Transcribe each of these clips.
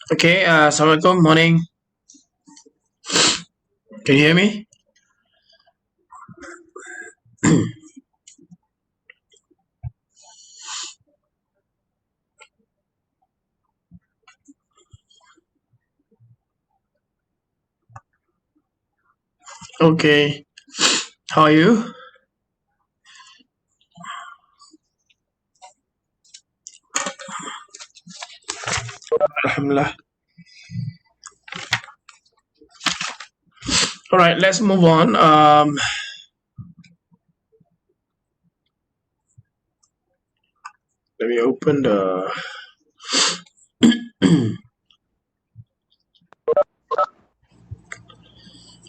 Okay, Assalamualaikum, morning. Can you hear me? Okay, how are you? Alhamdulillah. All right, let's move on. Let me open the.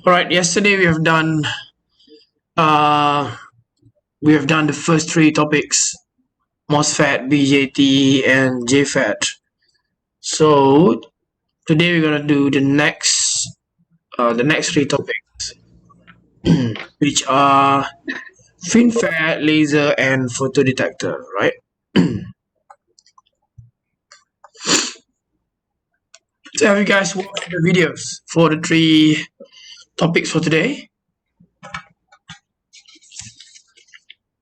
All right, yesterday uh we have done the first three topics: MOSFET, BJT, and JFET. So today we're gonna do the next three topics, which are FinFET, laser, and photodetector. Right? So have you guys watched the videos for the three topics for today?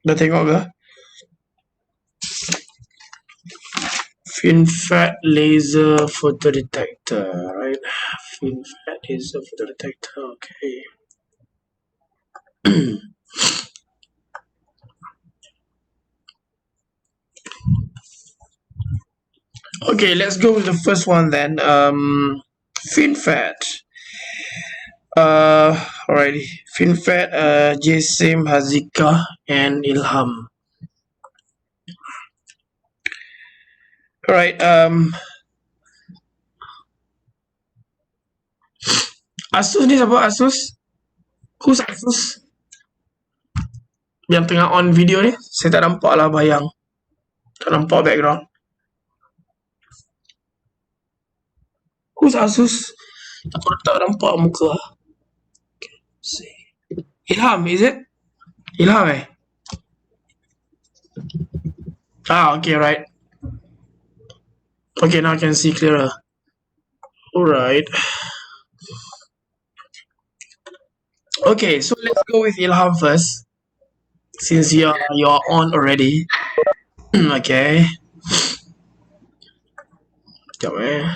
Dah tengok ke? FinFET laser photodetector, right? FinFET laser photodetector, okay. Okay, let's go with the first one then. FinFET. Alrighty. FinFET, Jasim, Hazika, and Ilham. Alright, Asus ni siapa Asus? Who's Asus? Yang tengah on video ni? Saya tak nampak lah bayang. Tak nampak background. Who's Asus? Tak nampak muka. Okay, see. Ilham, is it? Ilham eh? Okay, right. Okay, now I can see clearer. Alright. Okay, so let's go with Ilham first. Since you're on already. Okay. Sekejap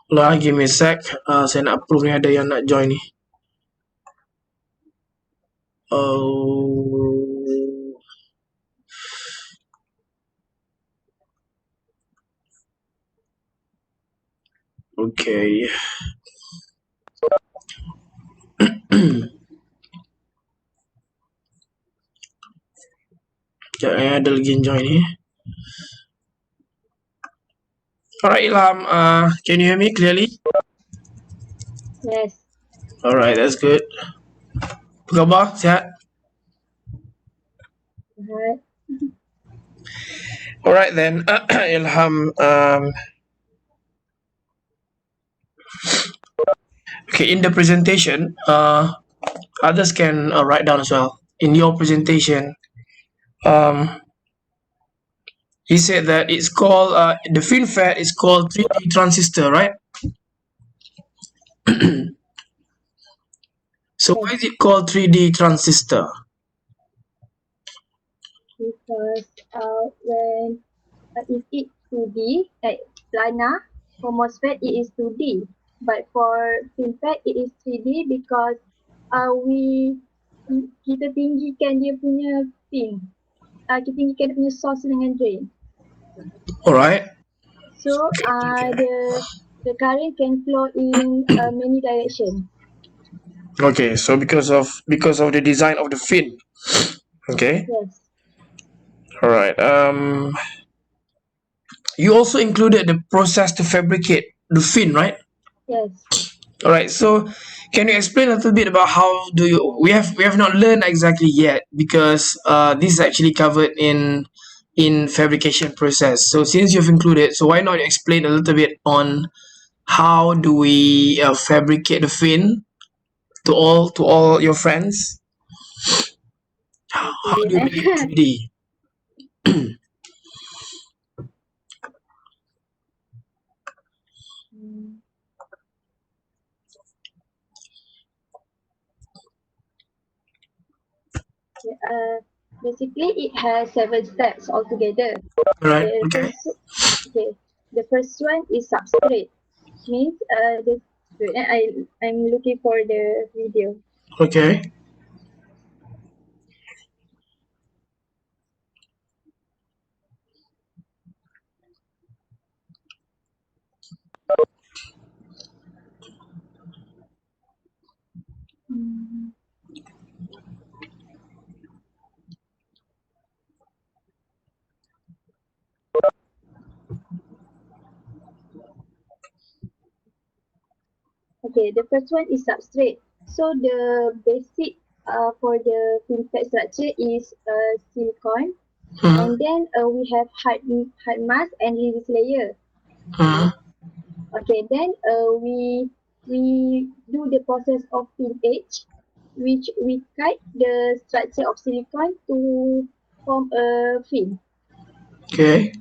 Lah, give me a sec. Saya nak approve ni, ada yang nak join ni. Okay. Sekejap ada lagi yang join ni. Alright, Ilham, can you hear me clearly? Yes. Alright, that's good. Apa khabar? Sihat? Right. Alright then, Ilham. Okay, in the presentation, others can write down as well. In your presentation, he said that it's called the FinFET is called 3D transistor, right? So why is it called 3D transistor? Because when if it's 2D, like planar, for MOSFET it is 2D. But for FinFET it is 3D because kita tinggikan dia punya pin. Kita tinggikan dia punya source dengan drain. Alright. So the current can flow in many directions. Okay, so because of the design of the fin. Okay. Yes. Alright. You also included the process to fabricate the fin, right? Yes. Alright, so can you explain a little bit about how do you we have not learned exactly yet, because this is actually covered in fabrication process. So since you've included, so why not explain a little bit on how do we fabricate the fin to all your friends? How Okay, do you make it 3D? basically it has 7 steps altogether. All right. The Okay. first, okay, the first one is substrate. Means I'm looking for the video. Okay. Mm. Okay, the first one is substrate. So the basic for the FinFET structure is silicon, Mm-hmm. and then we have hard mask and release layer. Mm-hmm. Okay, then we do the process of fin etch, which we cut the structure of silicon to form a fin. Okay.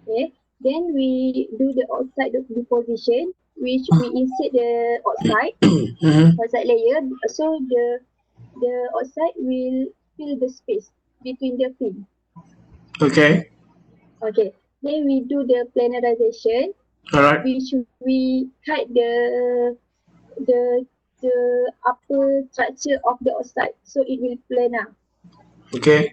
Okay, then we do the oxide deposition, which we insert the Mm-hmm. oxide layer, so the oxide will fill the space between the fin. Okay. Okay, then we do the planarization, All right. which we cut the the upper structure of the oxide, so it will planar. Okay.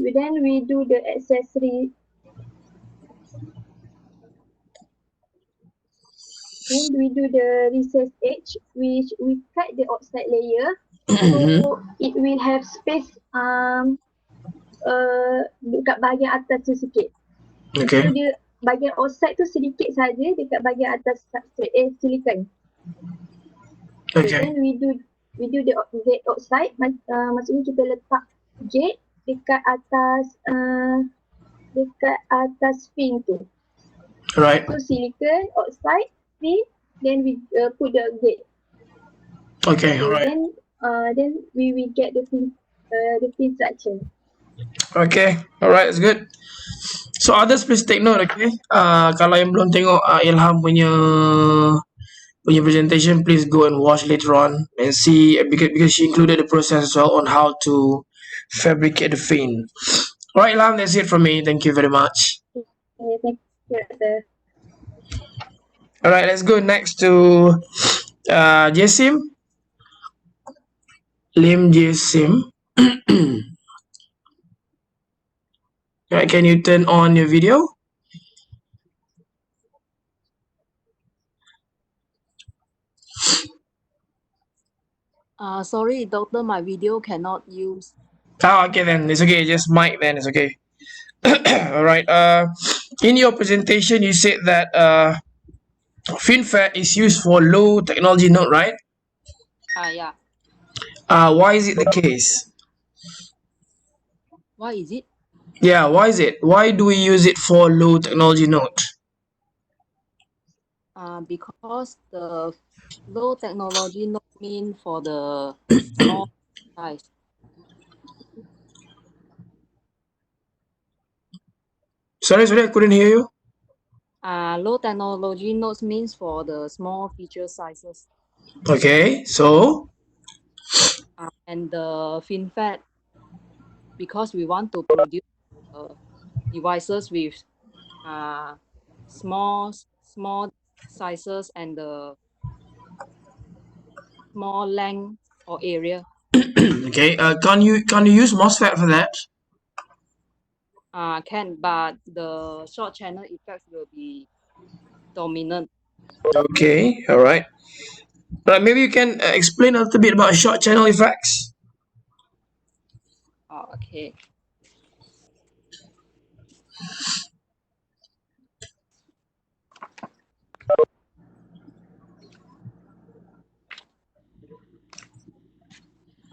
Then we do the accessory. Then we do the recess edge, which we cut the oxide layer, Mm-hmm. so it will have space dekat bahagian atas tu sikit. So Okay. dia bahagian oxide tu sedikit saja dekat bahagian atas substrate silicon. Okay, Okay. then we do the gate oxide. Maksudnya kita letak gate dekat atas fin tu. All right. So silicon oxide fin, then we put the gate. Okay. All Okay, right. then we get the fin structure. Okay. All right. That's good. So others please take note. Okay. Kalau yang belum tengok Ilham punya presentation, please go and watch later on and see because she included the process as well on how to fabricate the fin. All right, Ilham. That's it from me. Thank you very much. Okay, thank you, sir. All right. Let's go next to Jessim. Lim Jessim. All right. Can you turn on your video? Sorry, doctor, my video cannot use. Oh, okay then. It's okay. Just mic then. It's okay. All right. In your presentation, you said that FinFET is used for low technology node, right? Yeah. Why is it the case? Why is it? Yeah, why is it? Why do we use it for low technology node? Because the low technology not mean for the small size. Sorry, I couldn't hear you. Low technology nodes means for the small feature sizes. Okay, so And the FinFET, because we want to produce devices with small sizes and the small length or area. okay, can you use MOSFET for that? Can, but the short channel effects will be dominant. Okay, all right. Right, maybe you can explain a little bit about short channel effects. Okay.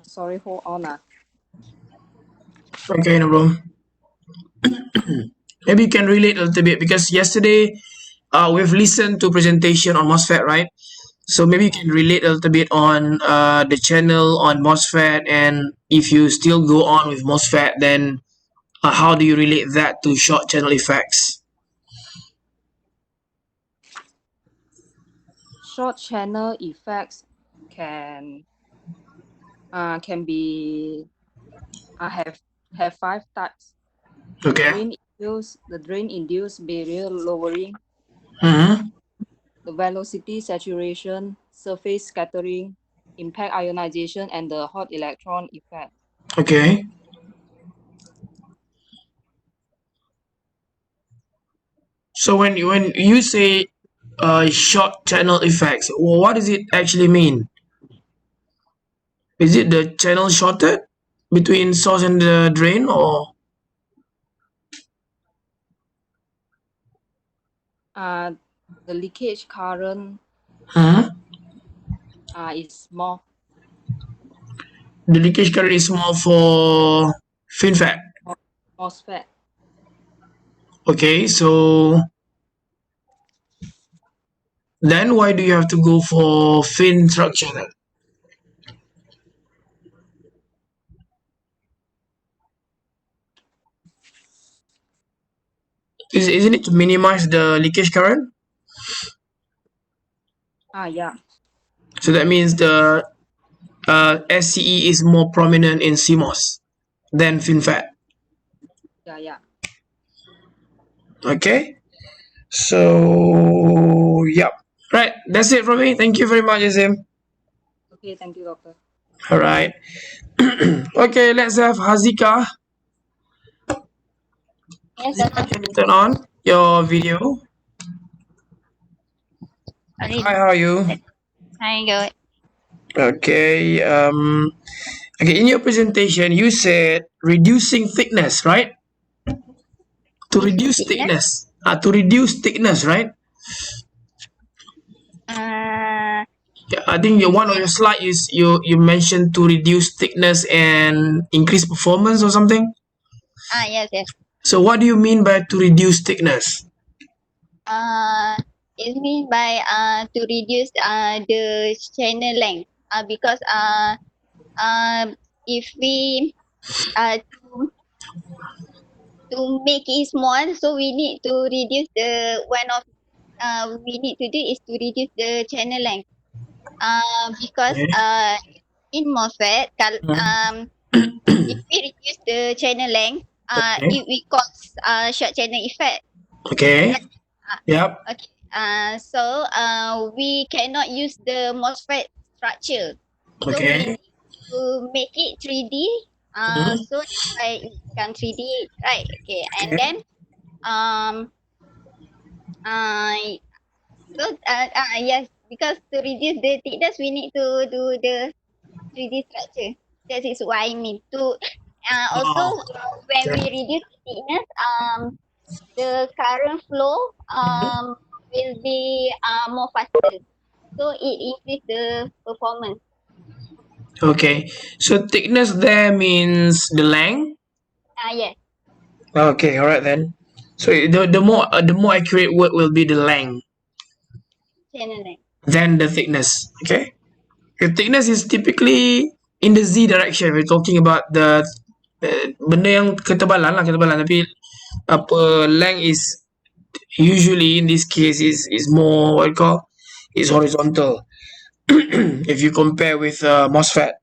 Sorry, hold on. Okay, no problem. Maybe you can relate a little bit because yesterday we've listened to presentation on MOSFET, right? So maybe you can relate a little bit on the channel on MOSFET, and if you still go on with MOSFET, then how do you relate that to short channel effects? Short channel effects can be have five types. Okay. The drain induced barrier lowering, Mm-hmm. the velocity saturation, surface scattering, impact ionization, and the hot electron effect. Okay. So when you say short channel effects, what does it actually mean? Is it the channel shorted between source and the drain, or? Uh, the leakage current Hmm. is small. The leakage current is small for FinFET. MOSFET. Okay, so then why do you have to go for fin structure then? Isn't it to minimize the leakage current? Yeah. So that means the SCE is more prominent in CMOS than FinFET. Yeah. Okay, so yep. Right, that's it from me. Thank you very much, Azim. Okay, thank you, doctor. All right. Okay, let's have Hazika. Yes, Hazika, can you turn on your video? sorry. Hi, how are you? Hi, good. Okay. Okay. In your presentation, you said reducing thickness, right? To Using reduce thickness. thickness. To reduce thickness, right? Uh, Yeah, I think one of your slide is you mentioned to reduce thickness and increase performance or something. yes, yes. So what do you mean by to reduce thickness? Uh, it means by to reduce the channel length. Because if we to make it small, so we need to reduce the one of we need to do is to reduce the channel length. Because Okay. in MOSFET, Mm. if we reduce the channel length, Okay. it will cause short channel effect. Okay. Right? Uh, Yep. okay. So we cannot use the MOSFET structure. So we Okay. need to make it 3D. Mhm. So that's why it become 3D, right? Okay. And Okay. then um uh yes, because to reduce the thickness, we need to do the 3D structure. That is what I mean. To also Oh, when we okay. reduce the thickness, the current flow Mhm. will be more faster. So it increase the performance. Okay. So thickness there means the length. Yes, Okay. All right then. So the more accurate word will be the length channel length. than the thickness. Okay. The thickness is typically in the Z direction. We're talking about the benda yang ketebalan lah, ketebalan, tapi apa length is usually in this case is more what you call is horizontal. If you compare with MOSFET.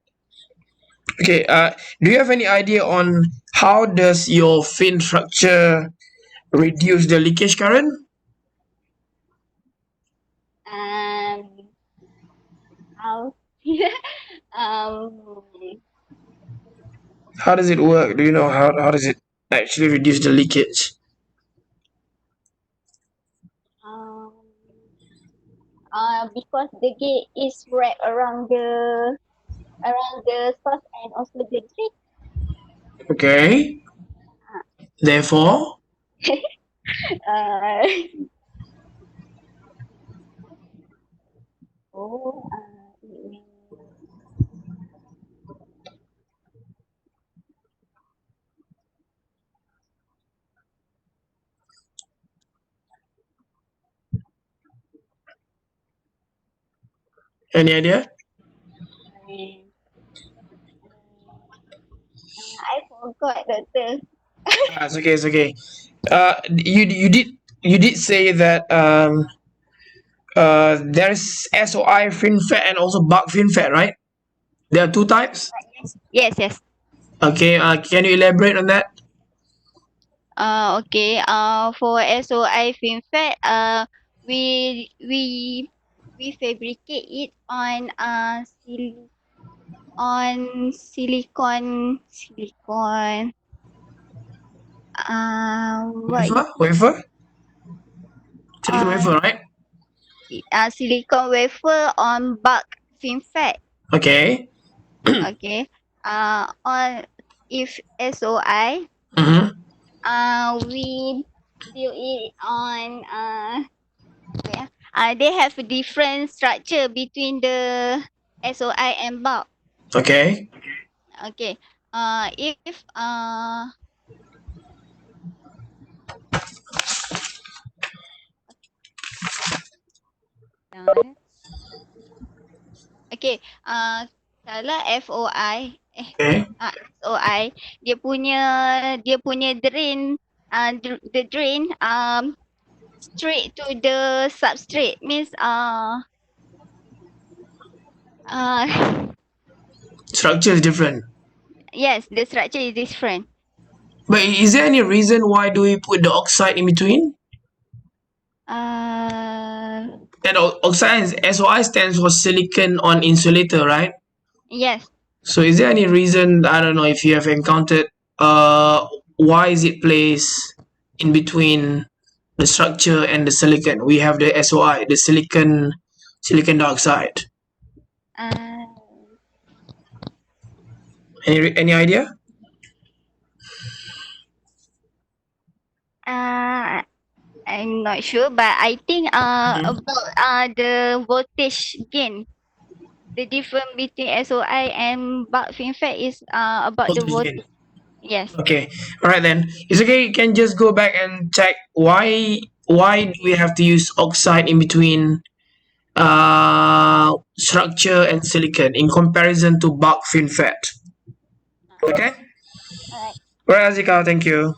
Okay, do you have any idea on how does your fin structure reduce the leakage current? Um, how um, How does it work? Do you know how does it actually reduce the leakage? um, because the gate is wrapped around the source and also the drain. Okay, therefore, Uh, oh, Any idea? I forgot, doctor. It's okay. It's okay. You did say that there's SOI FinFET and also bulk FinFET, right? There are two types. Yes, yes. Okay. Can you elaborate on that? Okay. For SOI FinFET, we fabricate it on silicon. What is Wafer. Silicon uh wafer, right? silicon wafer on bulk FinFET. Okay. Okay. On if SOI, Mm-hmm. we do it on they have a different structure between the SOI and bulk. Okay. Okay. If okay. Kalau FOI Okay. SOI dia punya drain the drain straight to the substrate means Structure is different. yes, the structure is different. But is there any reason why do we put the oxide in between? And oxide is SOI stands for silicon on insulator, right? Yes. So is there any reason, I don't know if you have encountered, why is it placed in between the structure and the silicon? We have the SOI, the silicon dioxide. Uh, Any idea? I'm not sure, but I think about the voltage gain. The difference between SOI and bulk FinFET is about the Voltage gain. voltage. Yes. Okay. All right then. It's okay. You can just go back and check why do we have to use oxide in between structure and silicon in comparison to bulk FinFET. Okay. Alright. All right, Azika. Thank you.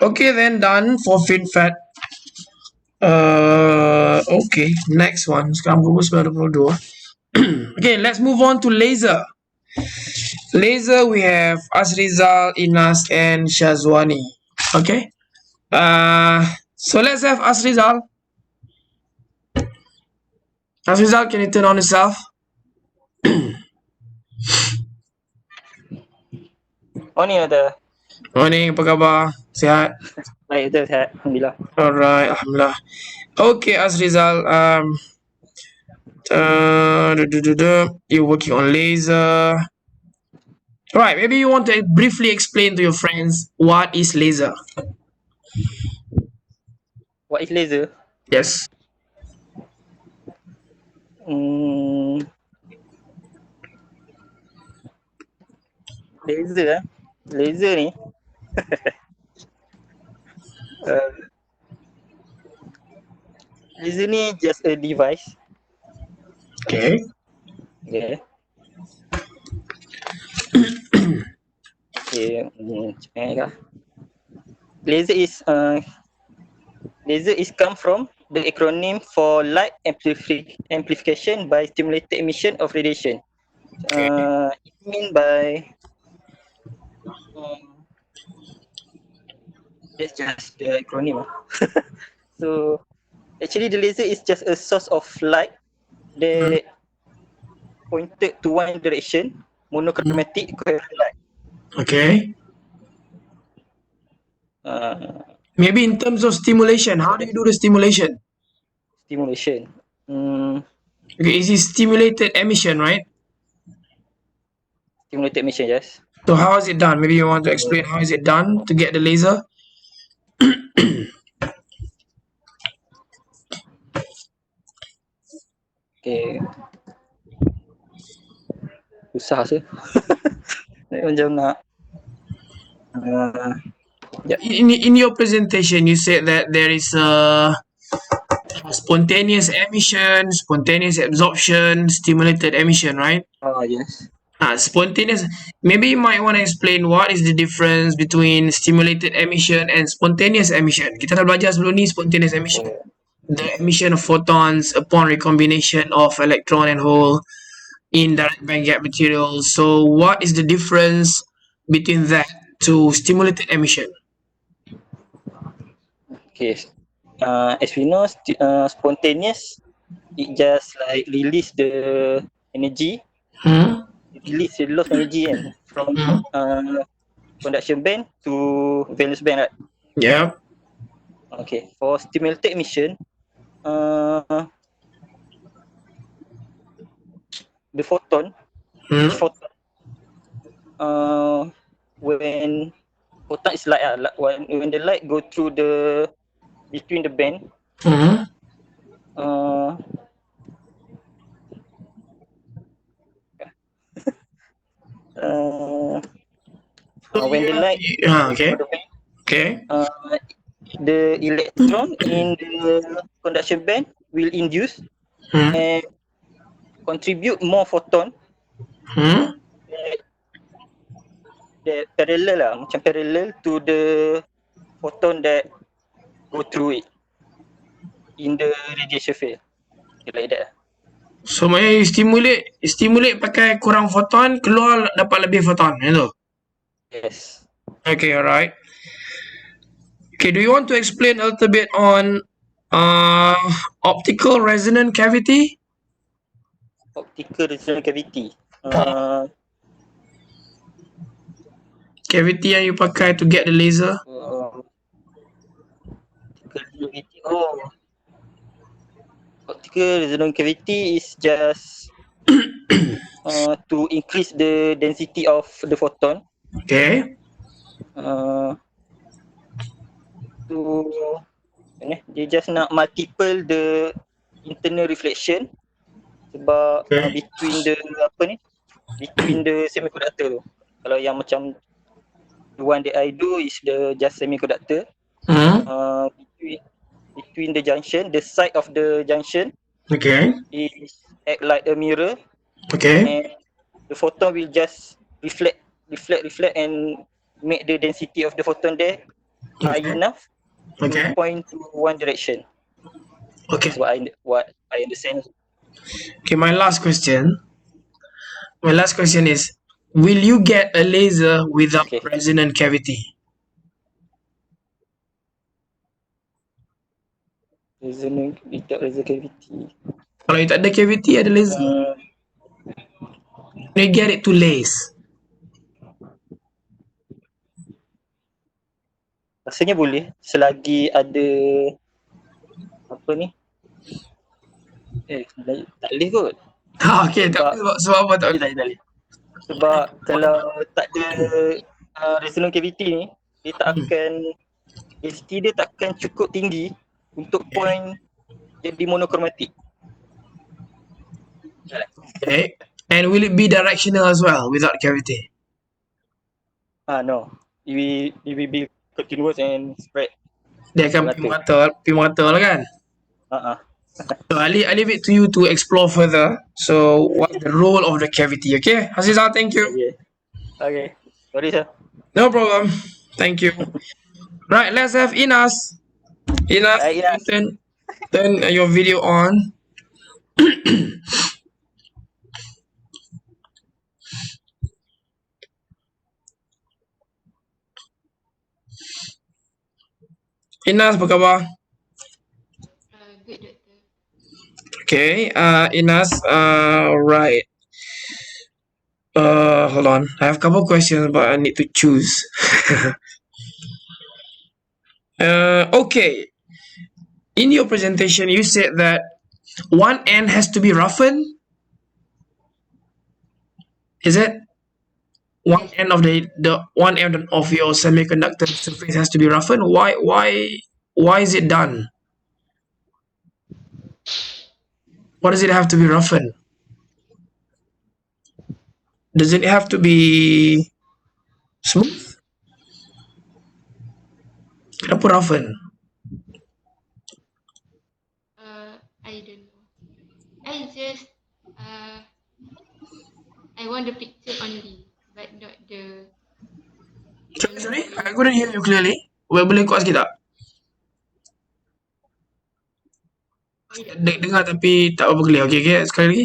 Okay, then done for FinFET. Okay. Next one. Sekarang pukul 9.22. Okay, let's move on to laser. Laser, we have Asrizal, Inas, and Shazwani. Okay. So let's have Asrizal. Asrizal, can you turn on yourself? Morning, ada. Morning, apa khabar? Sihat? Baik, betul, sihat. Alhamdulillah. Alright, alhamdulillah. Okay, Asrizal. You're working on laser. Right, maybe you want to briefly explain to your friends what is laser. What is laser? Yes. Laser Laser ni laser ni just a device. Okay. Okay. Okay. Cakap lah. Laser is come from the acronym for light amplification by stimulated emission of radiation. It mean by that's just the acronym. So actually the laser is just a source of light that pointed to one direction, monochromatic coherent light. Okay. Maybe in terms of stimulation, how do you do the stimulation? Stimulation. Okay, it is stimulated emission, right? Stimulated emission, yes. So how is it done? Maybe you want to explain how is it done to get the laser? Okay. Susah sih. Macam nak In your presentation, you said that there is a spontaneous emission, spontaneous absorption, stimulated emission, right? Yes. Spontaneous. Maybe you might want to explain what is the difference between stimulated emission and spontaneous emission. Kita dah belajar sebelum ni spontaneous emission. The emission of photons upon recombination of electron and hole in direct band gap materials. So what is the difference between that to stimulated emission? Okay. As we know, spontaneous, it just like release the energy, release the loss energy from conduction band to valence band, right? Yeah. Okay. For stimulated emission, the photon, each photon, when photon is light, when the light go through the between the band, when the light okay. through the band, Okay. the electron in the conduction band will induce and contribute more photon that parallel macam parallel to the photon that go through it in the radiation field, like that. So maknanya you stimulate pakai kurang photon, keluar dapat lebih photon, tu. Yes. Okay, alright. Okay, do you want to explain a little bit on optical resonant cavity? Optical resonant cavity. Cavity yang you pakai to get the laser? Optical cavity. Optical resonant cavity is just to increase the density of the photon. Okay. Dia just nak multiple the internal reflection sebab between the semiconductor tu. Kalau yang macam the one that I do is the just semiconductor. Between the junction, the side of the junction is act like a mirror. And the photon will just reflect and make the density of the photon there high enough to point to one direction. Okay. That's what I understand. Okay, my last question is, will you get a laser without resonant cavity? Resonant without resonant cavity. Kalau you tak ada cavity, ada laser. You get it to lace. Rasanya boleh selagi ada apa ni? Tak boleh kot. Okay, sebab apa tak boleh? Sebab kalau tak ada resonant cavity ni, dia tak akan density dia tak akan cukup tinggi untuk point jadi monokromatik. Okay. And will it be directional as well without cavity? No. It will be continuous and spread. Dia akan pergi merata lah kan? So I leave it to you to explore further. So what's the role of the cavity? Okay, Hasizah, thank you. Okay. Sorry sir. No problem. Thank you. Right, let's have Inas. Inas, turn your video on. Inas, apa khabar? Good, Doctor. Okay, Inas, right. Hold on. I have a couple questions, but I need to choose. Okay. In your presentation, you said that one end has to be roughened. Is it? One end of the one end of your semiconductor surface has to be roughened. Why is it done? Why does it have to be roughened? Does it have to be smooth? Kenapa roughen? I don't know. I just I want the picture only, but not the Sorry, I couldn't hear you clearly. Boleh kuat sikit tak? Sorry, Doctor. Dengar tapi tak apa clear. Okay, sekali lagi.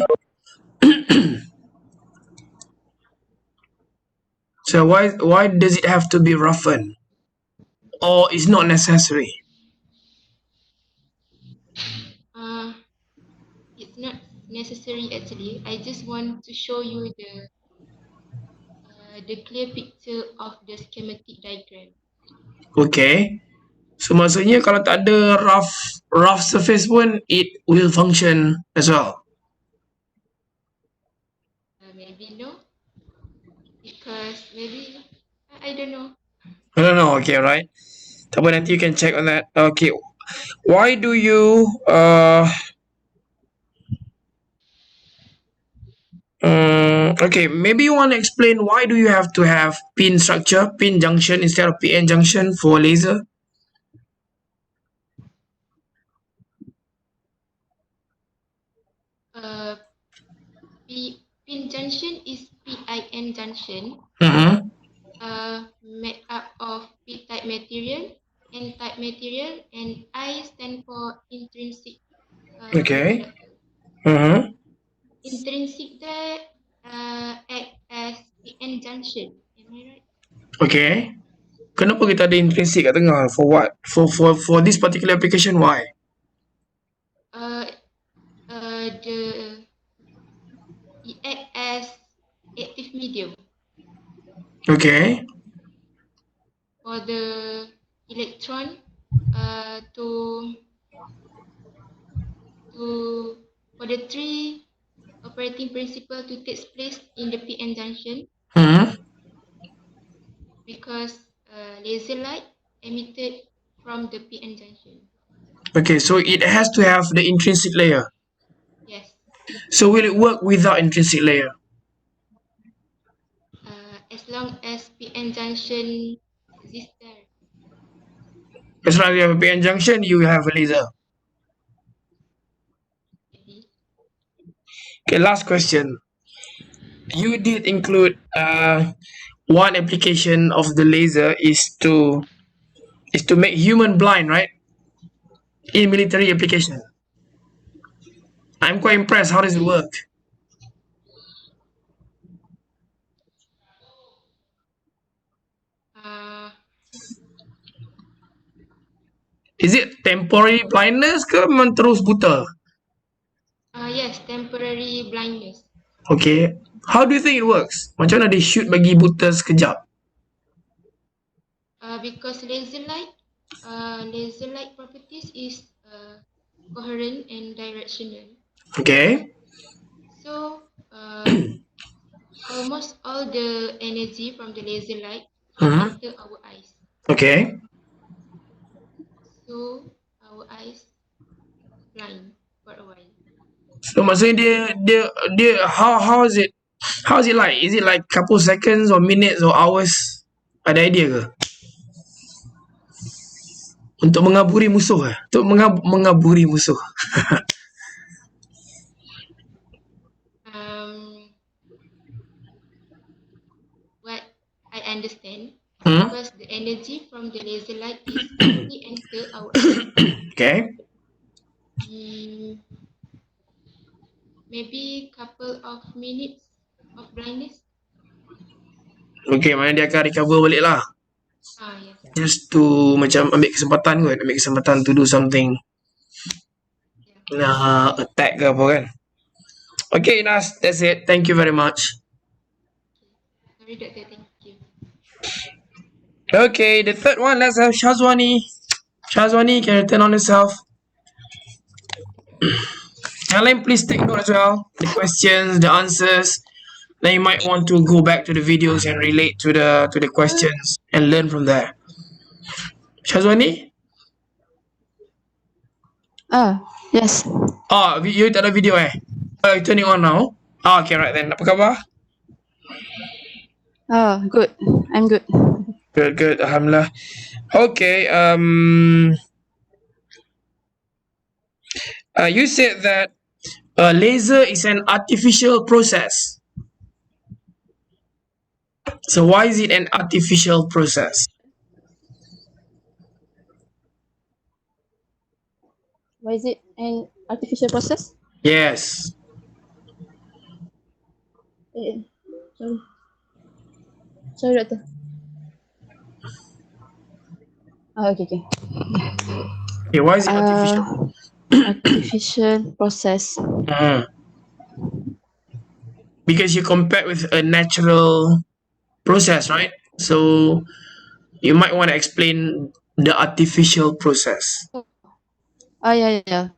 So why does it have to be roughened? Or it's not necessary? It's not necessary actually. I just want to show you the clear picture of the schematic diagram. Okay. So maksudnya kalau tak ada rough surface pun it will function as well. Maybe no, because maybe I don't know. I don't know. Okay, right. Tak apa, nanti you can check on that. Okay. Why do you okay, maybe you want to explain why do you have to have pin structure, pin junction instead of PN junction for laser? Pin junction is PIN junction. Mm-hmm. Made up of P-type material, N-type material, and I stand for intrinsic Okay. conductor. Mm-hmm. Intrinsic there act as PN junction. Am I right? Okay. Kenapa kita ada intrinsic kat tengah? For what? For this particular application, why? It act as active medium Okay. for the electron to for the three operating principle to take place in the PN junction, Mm-hmm. because laser light emitted from the PN junction. Okay, so it has to have the intrinsic layer. Yes. So will it work without intrinsic layer? As long as PN junction exists there. As long as you have a PN junction, you have a laser. Maybe. Okay, last question. You did include one application of the laser is to make human blind, right? In military application. I'm quite impressed. How does it work? Is it temporary blindness ke memang terus buta? Yes, temporary blindness. Okay. How do you think it works? Macam mana they shoot bagi buta sekejap? Because laser light properties is coherent and directional. Okay. So almost all the energy from the laser light enter our eyes. Okay. So our eyes blind for a while. So maksudnya dia how is it? How is it like? Is it like couple seconds or minutes or hours? Ada idea ke? Untuk mengaburi musuh eh? Untuk mengaburi musuh. What I understand, Hmm? because the energy from the laser light is only enter our eyes. Okay. Maybe couple of minutes of blindness. Okay, mana dia akan recover balik lah. Yes. Just to macam ambil kesempatan to do something. Attack ke apa kan. Okay, Nas, that's it. Thank you very much. Sorry, Doctor. Thank you. Okay, the third one, let's have Shazwani. Shazwani, can you turn on yourself? Ellen, please take note as well. The questions, the answers. Then you might want to go back to the videos and relate to the questions and learn from there. Shazwani? Yes. You tak ada video eh? You turning on now? Okay, right then. Apa khabar? Good. I'm good. Good, good. Alhamdulillah. Okay. You said that a laser is an artificial process. So why is it an artificial process? Why is it an artificial process? Yes. Sorry. Sorry, Doctor. Okay, okay. Okay, why is it artificial? Artificial process. Because you compare with a natural process, right? So you might want to explain the artificial process. Yeah, yeah.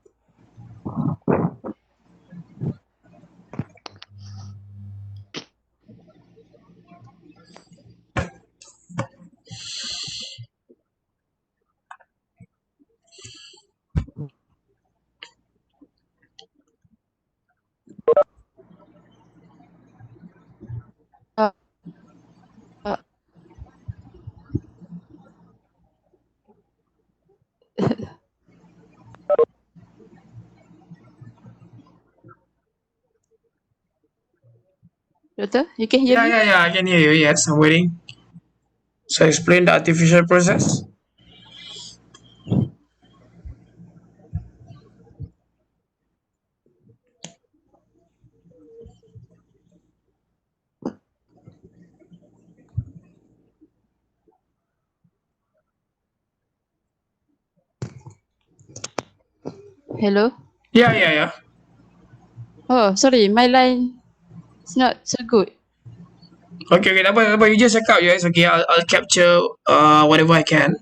Uh, uh, Doctor, you can hear me? Yeah, I can hear you. Yes, I'm waiting. So explain the artificial process. Hello? Yeah. Oh, sorry, my line is not so good. Okay, tak apa. You just check out, yeah. It's okay. I'll capture whatever I can.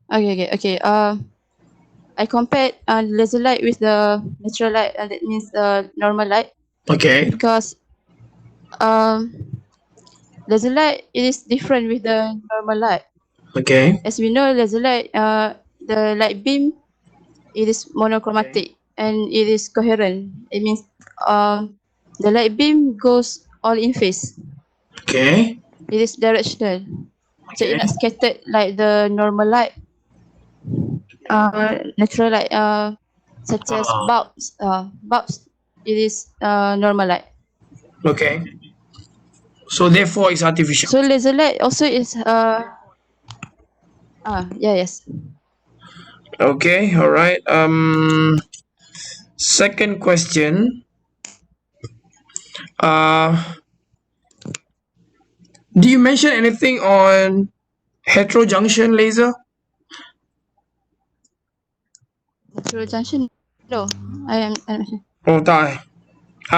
Okay. I compared laser light with the natural light. That means normal light, Okay. because laser light is different with the normal light. Okay. As we know, laser light, the light beam, it is monochromatic and it is coherent. It means the light beam goes all in phase. Okay. It is directional. So Okay. it's not scattered like the normal light. Natural light, such as bulbs. Bulbs, it is normal light. Okay. So therefore, it's artificial. So laser light also is yes. Okay. All right. Second question. Do you mention anything on heterojunction laser? Heterojunction, no. I'm Oh, tak.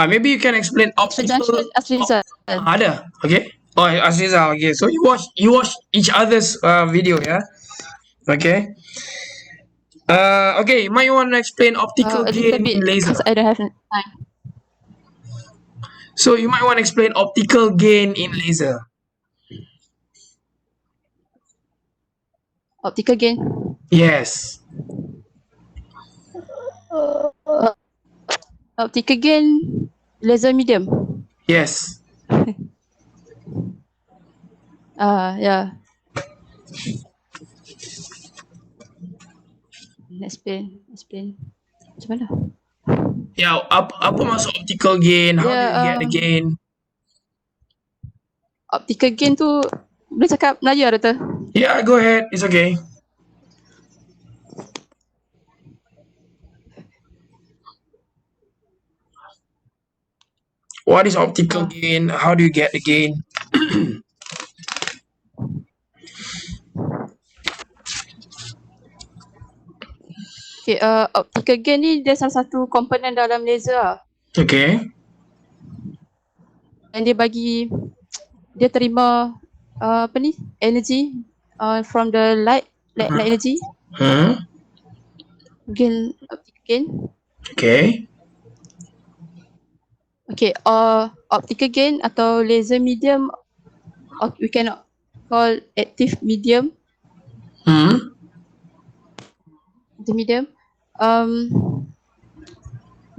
Maybe you can explain optical. heterojunction Asrizal. Ada. Okay. Oh, Aziza. Okay. So you watch each other's video, yeah. Okay. Okay. You might want to explain optical A little gain in bit, laser. because I don't have time. So you might want to explain optical gain in laser. Optical gain. Yes. Optical gain, laser medium. Yes. Yeah. Explain. Macam mana? Yeah. Apa masuk optical gain? How do you get the gain? Optical gain tu boleh cakap Melayu lah, Doktor? Yeah. Go ahead. It's okay. What is optical gain? How do you get the gain? Okay, optical gain ni dia salah satu komponen dalam laser lah. Okay. Dan dia terima energy from the light energy. Gain, optical gain. Okay. Okay, optical gain atau laser medium, we can call active medium. The medium.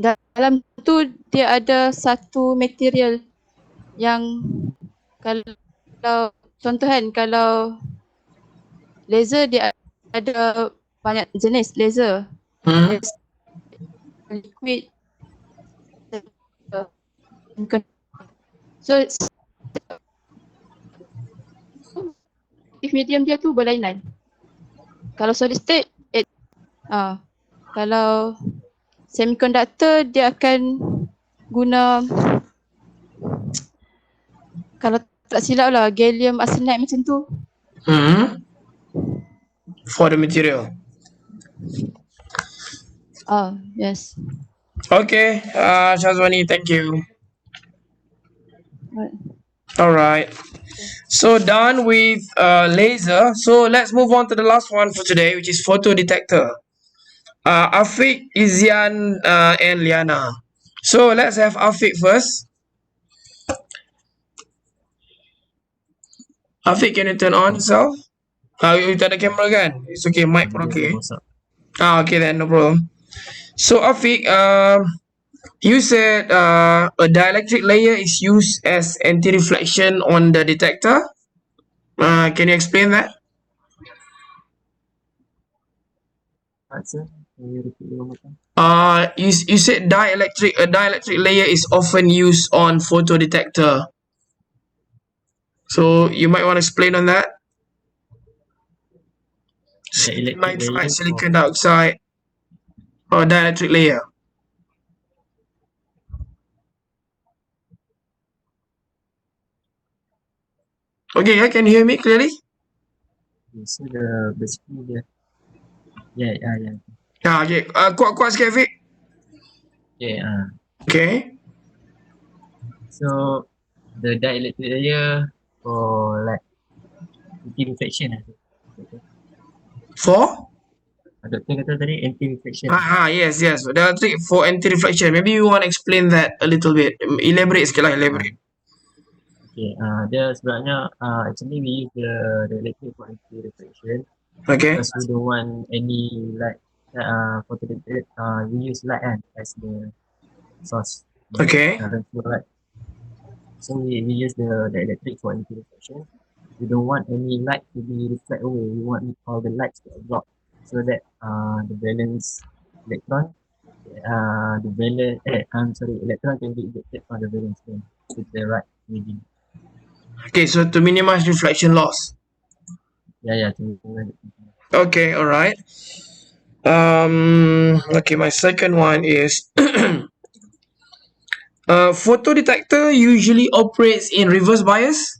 Dalam tu dia ada satu material yang kalau contoh kan, kalau laser dia ada banyak jenis laser. Hmm. Liquid. So active medium dia tu berlainan. Kalau solid state, kalau semiconductor dia akan guna, kalau tak silap lah, gallium arsenide macam tu. For the material. Yes. Okay, Shazwani, thank you. Right. All right. So done with laser. So let's move on to the last one for today, which is photo detector. Afiq, Izian, and Liana. So let's have Afiq first. Afiq, can you turn on yourself? You tak ada camera kan? It's okay, mic pun okay. Okay then, no problem. So Afiq, you said a dielectric layer is used as anti-reflection on the detector. Can you explain that? You said a dielectric layer is often used on photo detector. So you might want to explain on that. Silicon nitride, silicon dioxide, or dielectric layer. Okay, yeah, can you hear me clearly? So basically yeah. Okay. Kuat sikit, Afiq. Okay. So the dielectric layer for like anti-reflection. For? Doktor kata tadi anti-reflection. Yes. Dielectric for anti-reflection. Maybe you want to explain that a little bit. Elaborate sikit lah, elaborate. Okay, dia sebenarnya actually we use the dielectric for anti-reflection. Okay. Because we don't want any light photo detector. We use light as the source. Okay. Current flow light. So we use the dielectric for anti-reflection. We don't want any light to be reflected away. We want all the lights to absorb, so that the valence electron, electron can be ejected from the valence band with the right reading. Okay, so to minimize reflection loss. Yeah. Okay, all right. Okay, my second one is photo detector usually operates in reverse bias.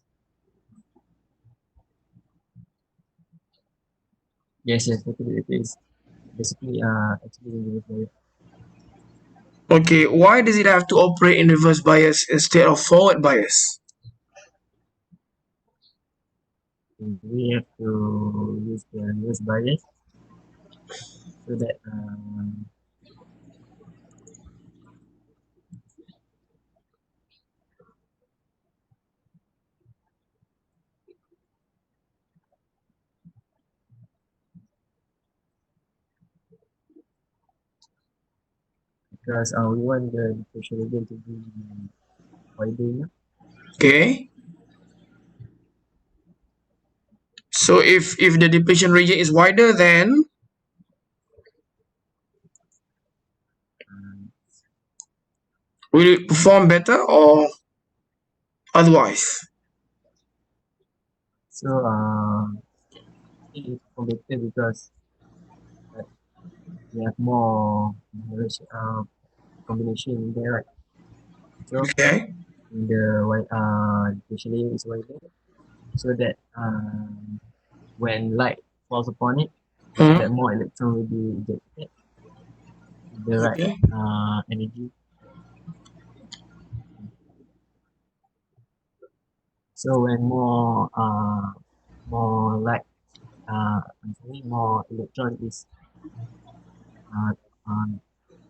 Yes, photo detector is basically actually very. Okay, why does it have to operate in reverse bias instead of forward bias? We have to use the reverse bias so that because we want the diffusion region to be wider. Okay. So if the depletion region is wider, then will it perform better or otherwise? So it's better because we have more combination in there, right? So Okay. the diffusion layer is wider, so that when light falls upon it, that more electron will be ejected. The right energy. So when more light, more electron is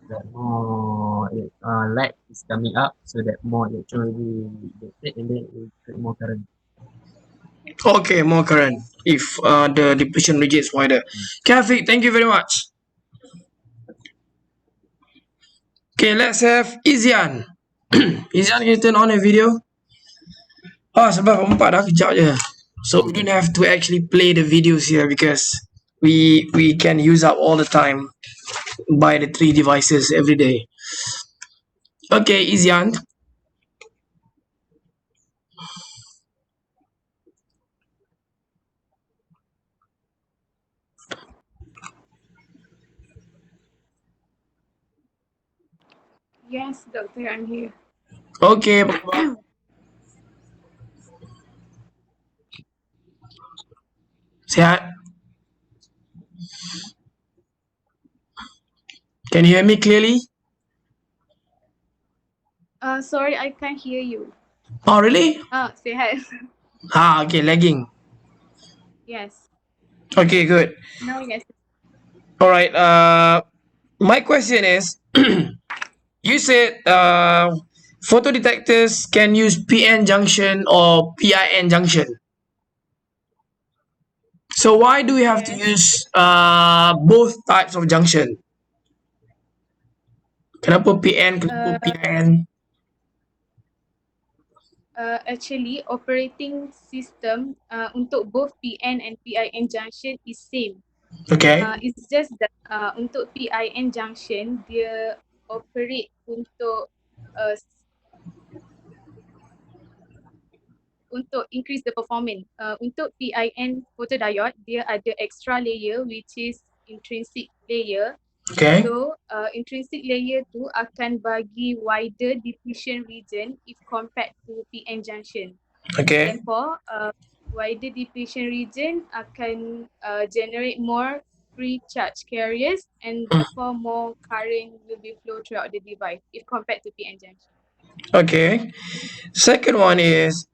that more light is coming up, so that more electron will be ejected, and then it will create more current. Okay, more current if the depletion region is wider. Kafi, thank you very much. Okay, let's have Izian. Izian, can you turn on your video? Sebab 4 dah, kejap je. So we don't have to actually play the videos here because we can use up all the time by the 3 devices every day. Okay, Izyan. Yes, doctor, I'm here. Okay, apa khabar? Sihat? Can you hear me clearly? Sorry, I can't hear you. Oh, really? Sehat. Okay, lagging. Yes. Okay, good. Now, yes. All right. My question is, you said photo detectors can use PN junction or PIN junction. So why do we have to use both types of junction? Kenapa PN? Kenapa PIN? Actually, operating system untuk both PN and PIN junction is same. Okay. It's just that untuk PIN junction, dia operate untuk increase the performance. Untuk PIN photodiode, dia ada extra layer which is intrinsic layer. Okay. So intrinsic layer tu akan bagi wider diffusion region if compared to PN junction. Okay. Therefore, wider diffusion region akan generate more free charge carriers and therefore more current will be flow throughout the device if compared to PN junction. Okay. Second one is,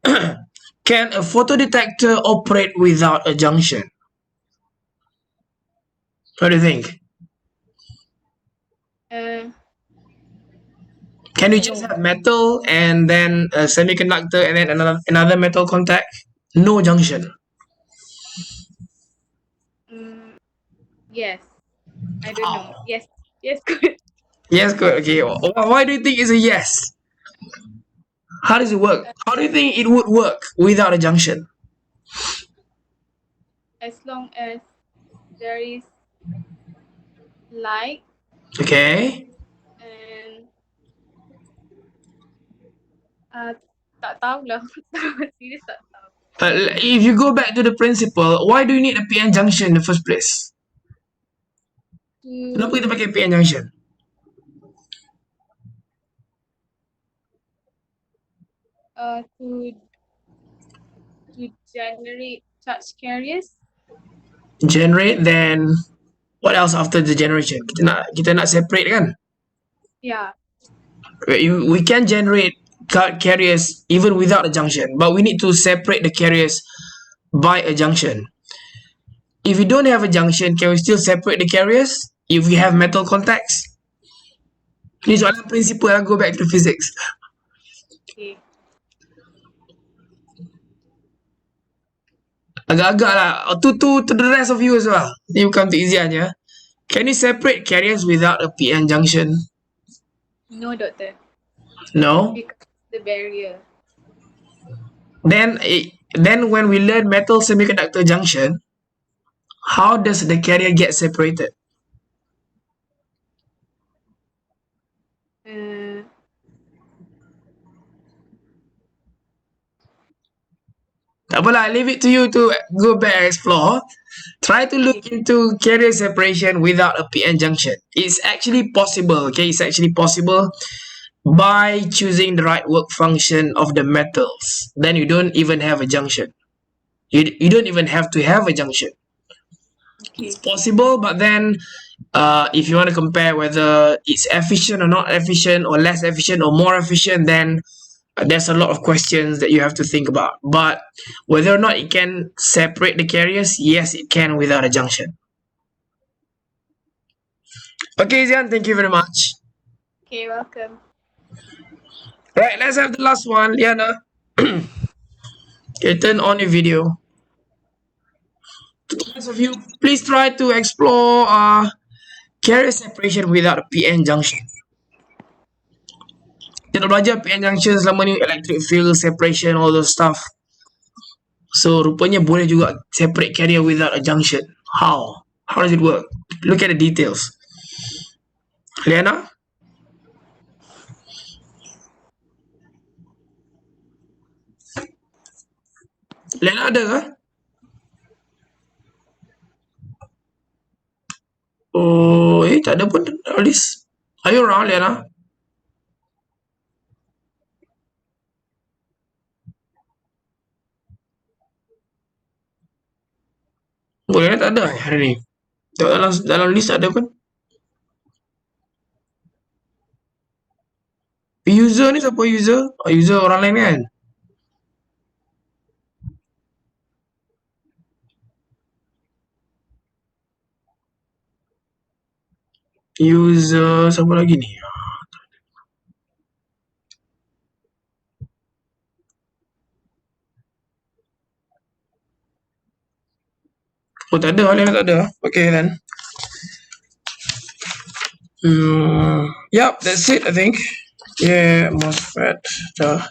can a photodetector operate without a junction? What do you think? Can you just No. have metal and then a semiconductor and then another metal contact? No junction. Yes. I don't know. Yes. Yes, good. Yes, good. Okay. Why do you think it's a yes? How does it work? How do you think it would work without a junction? As long as there is light Okay. and tak tahulah. Serious tak tahu. If you go back to the principle, why do you need a PN junction in the first place? Kenapa kita pakai PN junction? To generate charge carriers. Generate, then what else after the generation? Kita nak separate kan? Yeah. We can generate carriers even without a junction, but we need to separate the carriers by a junction. If we don't have a junction, can we still separate the carriers if we have metal contacts? Ni soalan prinsipal, I'll go back to physics. Okay. Agak-agak lah. To the rest of you as well. You come to Izyan, yeah? Can you separate carriers without a PN junction? No, doctor. No? Because the barrier. Then when we learn metal semiconductor junction, how does the carrier get separated? Tak apalah, I leave it to you to go back and explore. Try to look into carrier separation without a PN junction. It's actually possible, okay? It's actually possible by choosing the right work function of the metals. Then you don't even have a junction. You don't even have to have a junction. Okay. It's possible, but then if you want to compare whether it's efficient or not efficient or less efficient or more efficient, then there's a lot of questions that you have to think about. But whether or not it can separate the carriers, yes, it can without a junction. Okay, Zian, thank you very much. Okay, welcome. Right, let's have the last one, Liana. Okay, turn on your video. To the rest of you, please try to explore carrier separation without a PN junction. Kita dah belajar PN junction selama ni, electric field separation, all those stuff. So rupanya boleh juga separate carrier without a junction. How? How does it work? Look at the details. Liana? Liana ada ke? Oh, tak ada pun list. Are you around, Liana? Oh, Liana tak ada hari ni. Dalam list ada pun. User ni siapa user? Oh, user orang lain kan? User siapa lagi ni? Oh, tak ada. Liana tak ada. Okay then. Yep, that's it I think. Yeah, MOSFET. Dah.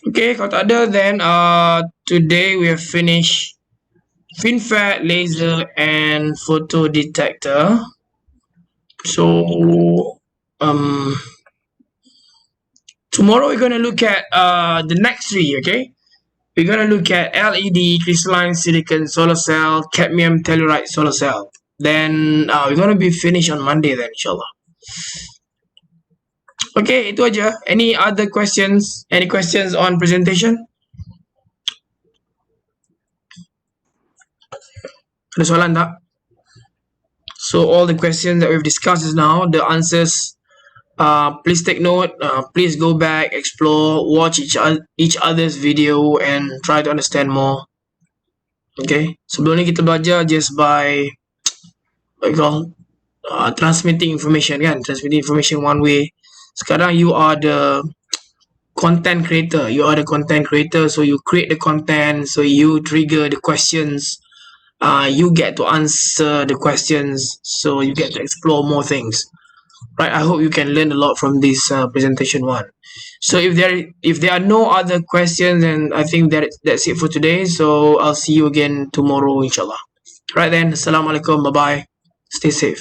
Okay, kalau tak ada then today we have finished FinFET, laser and photo detector. So tomorrow we're gonna look at the next three, okay? We're gonna look at LED, crystalline silicon solar cell, cadmium telluride solar cell. Then we're gonna be finished on Monday then, inshallah. Okay, itu aja. Any other questions? Any questions on presentation? Ada soalan tak? So all the questions that we've discussed is now the answers. Please take note. Please go back, explore, watch each other's video, and try to understand more. Okay. Sebelum ni kita belajar just by what you call transmitting information kan, transmitting information one way. Sekarang you are the content creator. You are the content creator, so you create the content, so you trigger the questions. You get to answer the questions, so you get to explore more things. Right, I hope you can learn a lot from this presentation one. So if there are no other questions, then I think that's it for today. So I'll see you again tomorrow, inshallah. Right then, assalamualaikum, bye bye, stay safe.